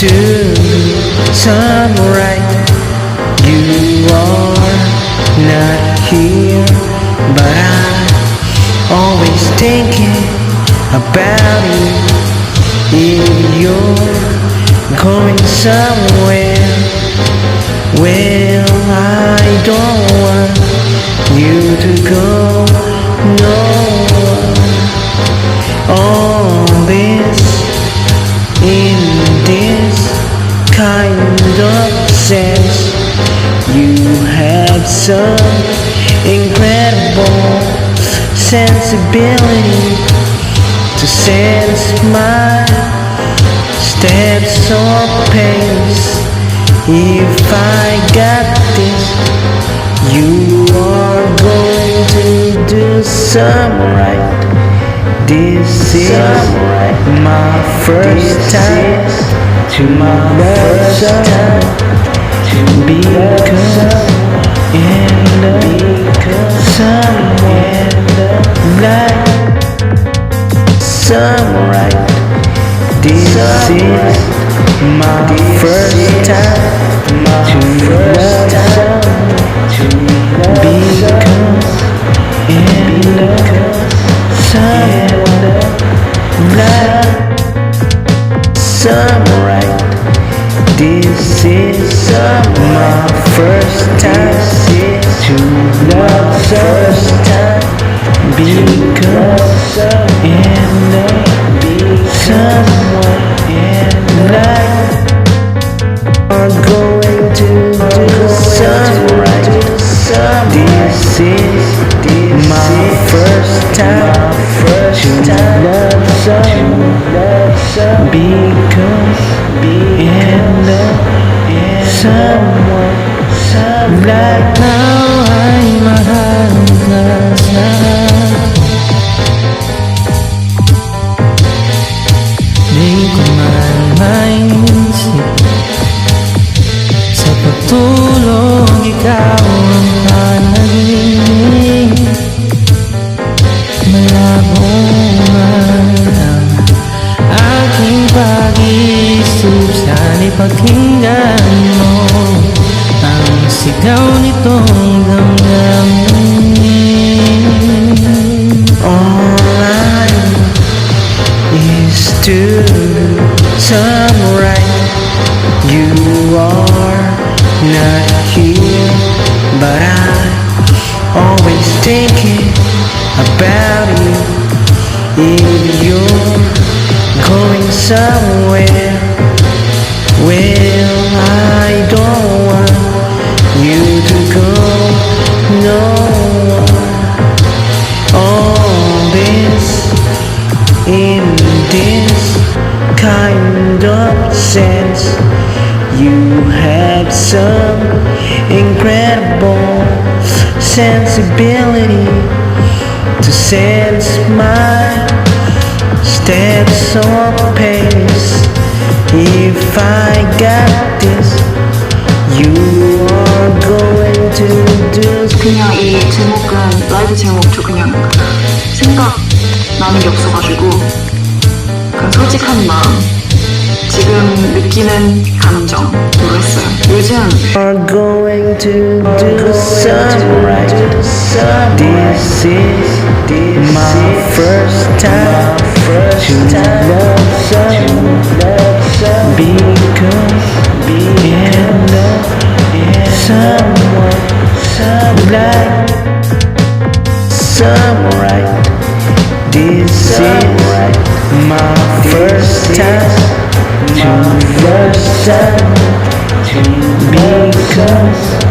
to some right. You are not here, but I'm always thinking about you. If you're going somewhere, well, I don't want you to go nowhere. All this in this kind of sense, you have some incredible sensibility to sense my steps or pace. If I got this, you are going to do some right. This is my first time to love someone, because someone like some right. This is my first time to love someone, because someone like some right. This is my first time to love someone, because someone like are going to do some right. This is my first time to love someone, because someone like now ay mahal ka na. Di ko man maisip sa pagtulog, ikaw ang panaginip. Malabo man ang aking pag-iisip, sana'y pakinggan mo ang sigaw nitong damdamin. All I know is to some right. You are not here, but I'm always thinking about you. If you're going somewhere, well, I don't want you to go nowhere. All this in this kind of sense, you have some incredible sensibility to sense my steps or pace. If I got this, you are going to do. 그냥 이 제목은 라이브 제목도 그냥 생각나는 게 없어가지고 그냥 솔직한 마음, 지금 느끼는 감정으로 했어요. 요즘 are going to do some right. This is my first time to love someone, because someone like some right. This is my first time to love someone, because